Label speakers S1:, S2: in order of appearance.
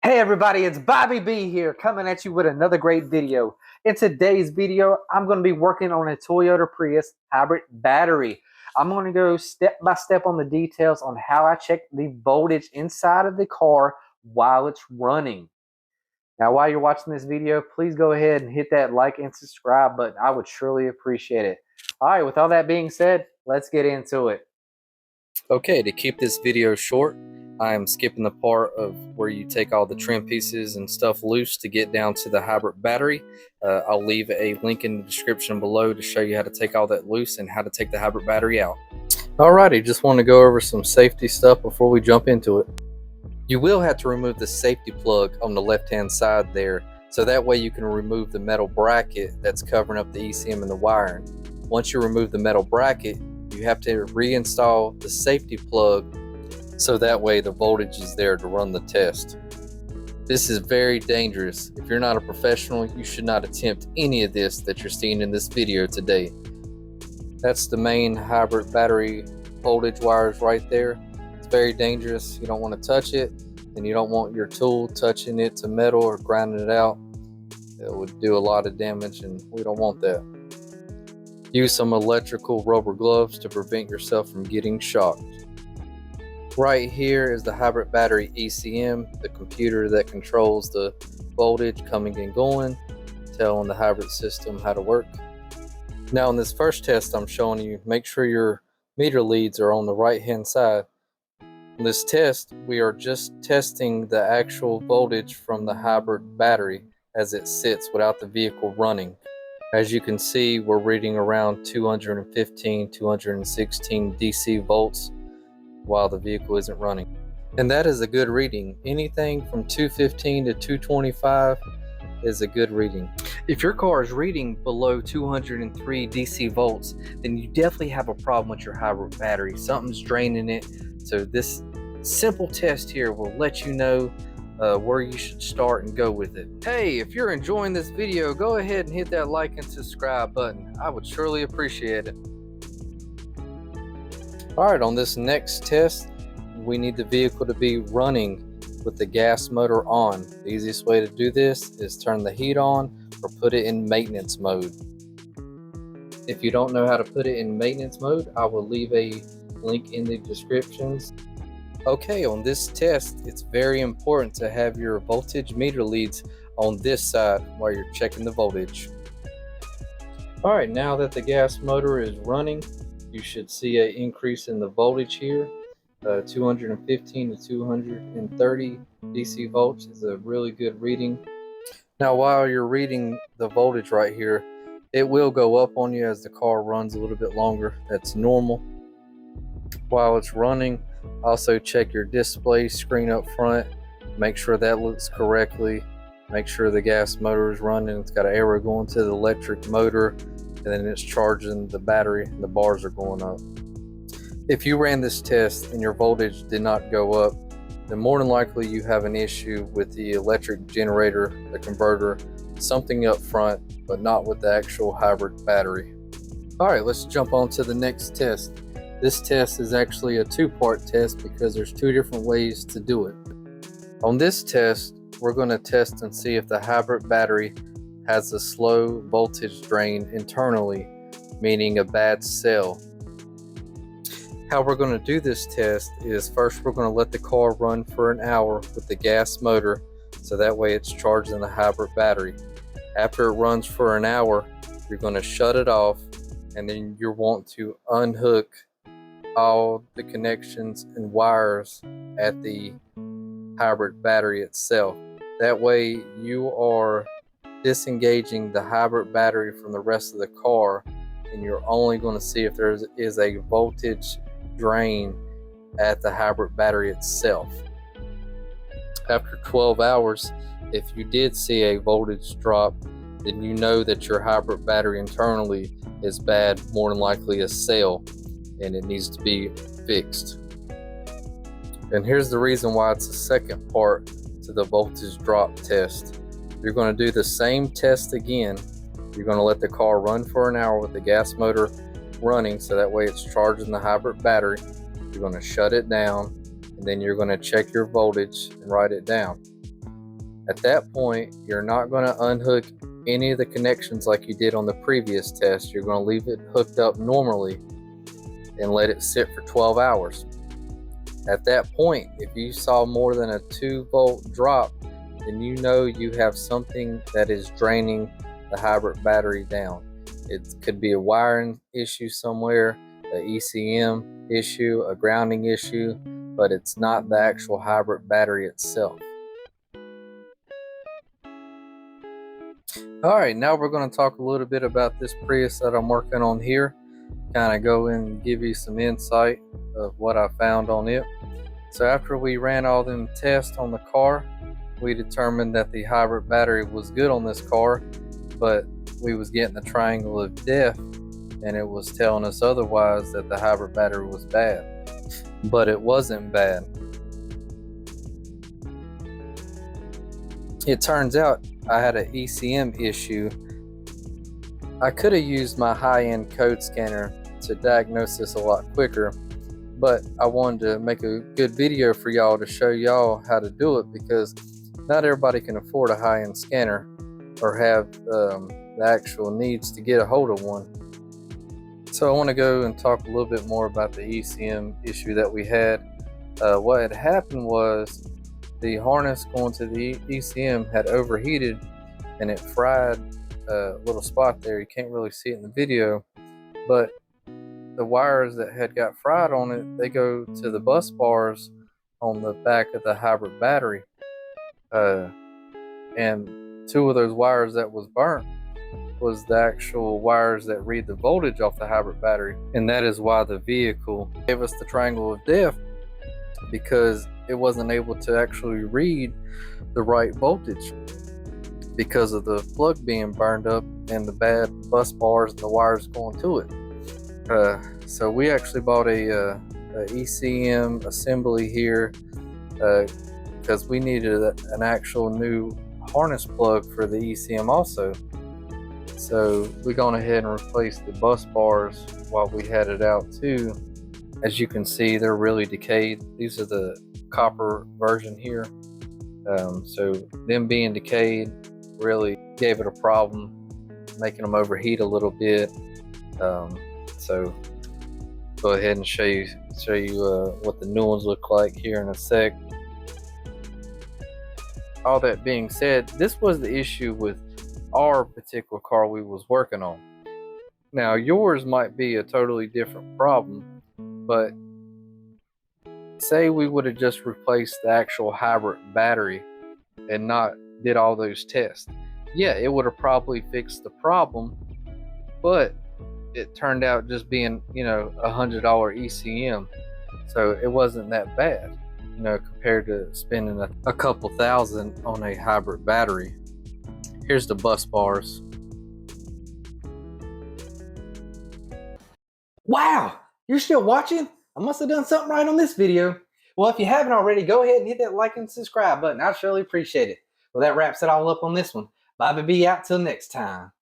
S1: Hey everybody, it's Bobby B here coming at you with another great video. In today's video, I'm going to be working on a Toyota Prius hybrid battery. I'm going to go step by step on the details on how I check the voltage inside of the car while it's running. Now, while you're watching this video, please go ahead and hit that like and subscribe button. I would surely appreciate it. All right, with all that being said, let's get into it.
S2: Okay, to keep this video short, I am skipping the part of where you take all the trim pieces and stuff loose to get down to the hybrid battery. I'll leave a link in the description below to show you how to take all that loose and how to take the hybrid battery out. Alrighty, just want to go over some safety stuff before we jump into it. You will have to remove the safety plug on the left hand side there, so that way you can remove the metal bracket that's covering up the ECM and the wiring. Once you remove the metal bracket, you have to reinstall the safety plug so that way the voltage is there to run the test. This is very dangerous. If you're not a professional, you should not attempt any of this that you're seeing in this video today. That's the main hybrid battery voltage wires right there. It's very dangerous. You don't want to touch it, and you don't want your tool touching it to metal or grinding it out. It would do a lot of damage, and we don't want that. Use some electrical rubber gloves to prevent yourself from getting shocked. Right here is the hybrid battery ECM, the computer that controls the voltage coming and going, telling the hybrid system how to work. Now in this first test I'm showing you, make sure your meter leads are on the right hand side. In this test, we are just testing the actual voltage from the hybrid battery as it sits without the vehicle running. As you can see, we're reading around 215, 216 DC volts while the vehicle isn't running. And that is a good reading. Anything from 215 to 225 is a good reading. If your car is reading below 203 DC volts, then you definitely have a problem with your hybrid battery. Something's draining it. So this simple test here will let you know where you should start and go with it. Hey, if you're enjoying this video, go ahead and hit that like and subscribe button. I would surely appreciate it. Alright, on this next test, we need the vehicle to be running with the gas motor on. The easiest way to do this is turn the heat on or put it in maintenance mode. If you don't know how to put it in maintenance mode, I will leave a link in the descriptions. Okay, on this test, it's very important to have your voltage meter leads on this side while you're checking the voltage. Alright, now that the gas motor is running, you should see an increase in the voltage here. 215 to 230 DC volts is a really good reading. Now while you're reading the voltage right here, it will go up on you as the car runs a little bit longer. That's normal. While it's running, also check your display screen up front. Make sure that looks correctly. Make sure the gas motor is running. It's got an arrow going to the electric motor, and then it's charging the battery and the bars are going up. If you ran this test and your voltage did not go up, then more than likely you have an issue with the electric generator, the converter, something up front, but not with the actual hybrid battery. Alright, let's jump on to the next test. This test is actually a two-part test because there's two different ways to do it. On this test, we're going to test and see if the hybrid battery has a slow voltage drain internally, meaning a bad cell. How we're going to do this test is first we're going to let the car run for an hour with the gas motor, so that way it's charging the hybrid battery. After it runs for an hour, you're going to shut it off, and then you want to unhook all the connections and wires at the hybrid battery itself. That way you are disengaging the hybrid battery from the rest of the car, and you're only going to see if there is a voltage drain at the hybrid battery itself. After 12 hours, if you did see a voltage drop, then you know that your hybrid battery internally is bad, more than likely a cell, and it needs to be fixed. And here's the reason why it's the second part to the voltage drop test. You're going to do the same test again. You're going to let the car run for an hour with the gas motor running, so that way it's charging the hybrid battery. You're going to shut it down, and then you're going to check your voltage and write it down. At that point, you're not going to unhook any of the connections like you did on the previous test. You're going to leave it hooked up normally and let it sit for 12 hours. At that point, if you saw more than a 2-volt drop, then you know you have something that is draining the hybrid battery down. It could be a wiring issue somewhere, an ECM issue, a grounding issue, but it's not the actual hybrid battery itself. All right, now we're going to talk a little bit about this Prius that I'm working on here. Kind of go in and give you some insight of what I found on it. So after we ran all them tests on the car, we determined that the hybrid battery was good on this car, but we was getting the triangle of death, and it was telling us otherwise, that the hybrid battery was bad. But it wasn't bad. It turns out I had an ECM issue. I could have used my high-end code scanner to diagnose this a lot quicker, but I wanted to make a good video for y'all to show y'all how to do it, because not everybody can afford a high-end scanner or have the actual needs to get a hold of one. So I want to go and talk a little bit more about the ECM issue that we had. What had happened was the harness going to the ECM had overheated, and it fried a little spot there. You can't really see it in the video, but the wires that had got fried on it, they go to the bus bars on the back of the hybrid battery. And 2 of those wires that was burnt was the actual wires that read the voltage off the hybrid battery. And that is why the vehicle gave us the triangle of death, because it wasn't able to actually read the right voltage because of the plug being burned up and the bad bus bars and the wires going to it. So we actually bought a ECM assembly here because we needed an actual new harness plug for the ECM also. So we gone ahead and replaced the bus bars while we had it out too. As you can see, they're really decayed. These are the copper version here. So them being decayed really gave it a problem, making them overheat a little bit. So go ahead and show you what the new ones look like here in a sec. All that being said, this was the issue with our particular car we was working on. Now yours might be a totally different problem, but say we would have just replaced the actual hybrid battery and not did all those tests. Yeah, it would have probably fixed the problem, but it turned out just being, $100 ECM. So it wasn't that bad, compared to spending a couple thousand on a hybrid battery. Here's the bus bars.
S1: Wow, you're still watching? I must have done something right on this video. Well, if you haven't already, go ahead and hit that like and subscribe button. I'd surely appreciate it. Well, that wraps it all up on this one. Bobby B out till next time.